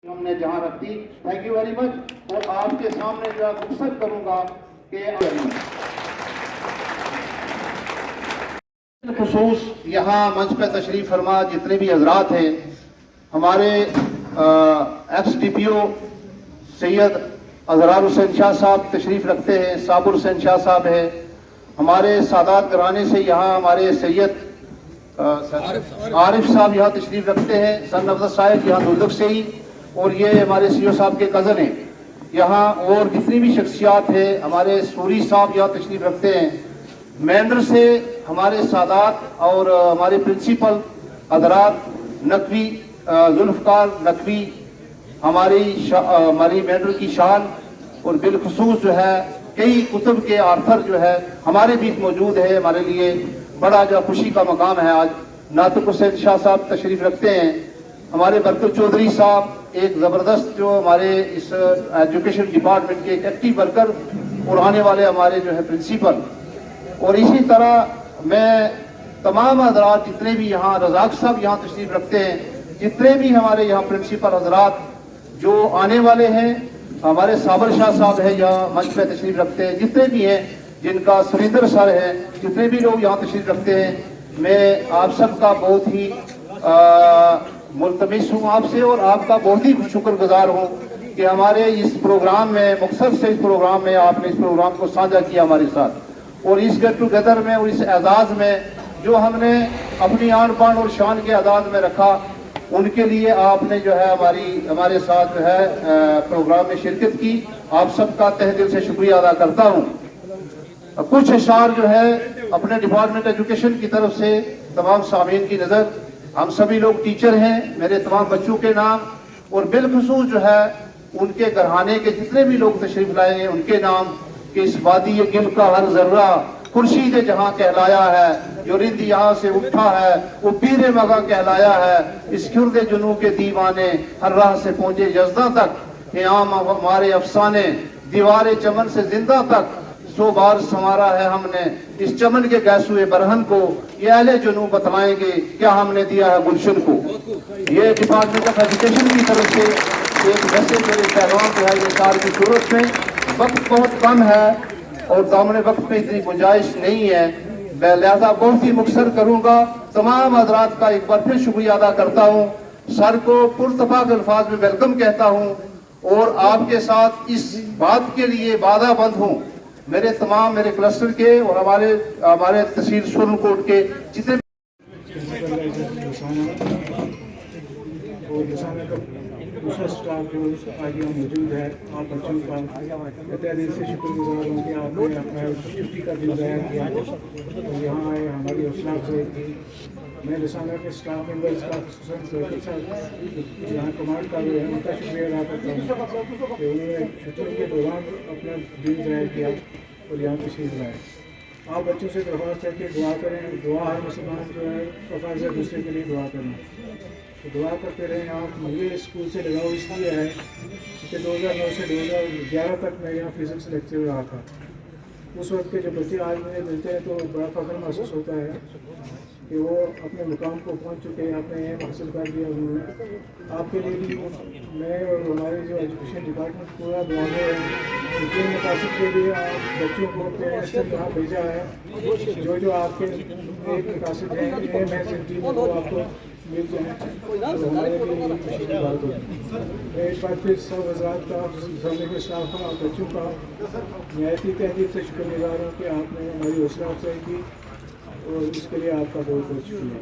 हमने जहां रख दी। Thank you very much. और आपके सामने जो रुखसत करूंगा कि खसूस यहाँ मंच पे तशरीफ फरमा जितने भी हजरात हैं, हमारे एक्स DPO सैयद अजरार हुसैन शाह साहब तशरीफ रखते हैं, साबुर हुसैन शाह साहब है, हमारे सादात घराने से यहाँ हमारे सैयद आरिफ साहब यहाँ तशरीफ रखते हैं, सन अफजल साहब यहाँ दुर्दक से ही, और ये हमारे CO साहब के कज़न हैं यहाँ, और जितनी भी शख्सियात है, हमारे सूरी साहब यहाँ तशरीफ रखते हैं। मेंढर से हमारे सादात और हमारे प्रिंसिपल हजरात नकवी जुल्फ़कार नकवी, हमारी मेंढर की शान, और बिलखसूस जो है कई कुतुब के आर्थर जो है हमारे बीच मौजूद है। हमारे लिए बड़ा जो खुशी का मकाम है। आज नातिक हुसैन शाह साहब तशरीफ रखते हैं, हमारे बरकत चौधरी साहब एक ज़बरदस्त जो हमारे इस एजुकेशन डिपार्टमेंट के एक एक्टिव वर्कर और आने वाले हमारे जो है प्रिंसिपल, और इसी तरह मैं तमाम हजरात जितने भी यहाँ रज़ाक साहब यहाँ तशरीफ रखते हैं, जितने भी हमारे यहाँ प्रिंसिपल हजरात जो आने वाले हैं, हमारे साबर शाह साहब है यहाँ मंच पे तशरीफ रखते हैं, जितने भी हैं, जिनका सुरेंद्र सर है, जितने भी लोग यहाँ तशरीफ रखते हैं, मैं आप सबका बहुत ही मुल्तमिस हूँ आपसे, और आपका बहुत ही शुक्रगुजार हूँ कि हमारे इस प्रोग्राम में, मकसद से इस प्रोग्राम में आपने इस प्रोग्राम को साझा किया हमारे साथ, और इस गेट टुगेदर में और इस एजाज़ में जो हमने अपनी आन बान और शान के एजाज़ में रखा, उनके लिए आपने जो है हमारे साथ जो है प्रोग्राम में शिरकत की। आप सबका तहे दिल से शुक्रिया अदा करता हूँ। कुछ अशार जो है अपने डिपार्टमेंट एजुकेशन की तरफ से तमाम सामीन की नज़र, हम सभी लोग टीचर हैं, मेरे तमाम बच्चों के नाम, और बिलखसूस जो है उनके घराने के जितने भी लोग तशरीफ लाए हैं उनके नाम, कि इस वादी गिल का हर जर्रा खुर्शीद जहाँ कहलाया है, जो रिंद यहाँ से उठा है वो पीर मगा कहलाया है, इस खुर्द जुनू के दीवाने हर राह से पहुंचे यज़दा तक, क़याम हमारे अफसाने दीवारे चमन से जिंदा तक, 100 बार संवारा है हमने इस चमन के गैसुए बरहन को, ये अहले जुनू बतलाएंगे क्या हमने दिया है गुलशन को। ये डिपार्टमेंट ऑफ एजुकेशन की तरफ से एक मैसेज और पैगाम जो है इशार की सूरत में। वक्त बहुत कम है और दामने वक्त में इतनी गुंजाइश नहीं है, मैं लिहाजा बहुत ही मुख्तसर करूंगा। तमाम हजरात का एक बार फिर शुक्रिया अदा करता हूँ, सर को पुरतफाक अल्फाज में वेलकम कहता हूँ, और आपके साथ इस बात के लिए वादा बंद हूँ, मेरे क्लस्टर के और हमारे तहसील सुरनकोट के जितने दूसरा स्टाफ जो आज यहाँ मौजूद है, आप बच्चों का तहे दिल से शुक्रगुजार हूँ कि आपने अपना छुट्टी का दिन ज़ाया किया और यहाँ आए हमारी हौसला अफजाई की। मैं रसाना के स्टाफ मेंबर्स का यहाँ कमांड कर रहे हैं, उनका शुक्रिया अदा करता हूँ कि उन्होंने छुट्टियों के दौरान अपना दिन ज़ाया किया और यहाँ तशरीफ लाए। आप बच्चों से दरख्वास्त है कि दुआ करें, दुआ हर मुसलमान जो है फ़र्ज़ है दूसरे के लिए दुआ करना, तो दुआ करते रहें। आप मुझे स्कूल से लगाओ इसलिए है कि 2009 से 2011 तक मैं यहाँ फिज़िक्स लेक्चर रहा था। उस वक्त के जो बच्चे आज मुझे मिलते हैं तो बड़ा फ़ख्र महसूस होता है। کہ وہ اپنے مقام کو پہنچ چکے ہیں, اپنے ایم حاصل کر لیا انہوں نے. آپ کے لیے بھی میں اور ہمارے جو ایجوکیشن ڈپارٹمنٹ پورا دعا میں ہے کہ ان مقاصد کے لیے آپ بچوں کو پیرنٹس نے یہاں بھیجا ہے. جو آپ کے ایک مقاصد ہیں, ایم ہے زندگی میں, وہ آپ کو مل جائیں تو ہمارے لیے خوشی کی بات ہوگی. میں ایک بار پھر سب حضرات کا, سامنے کے اسٹاف کا اور بچوں کا نہایتی تحقیق سے شکر گزار ہوں کہ آپ نے ہماری حوصلہ افزائی کی, اور اس کے لیے آپ کا بہت بہت شکریہ.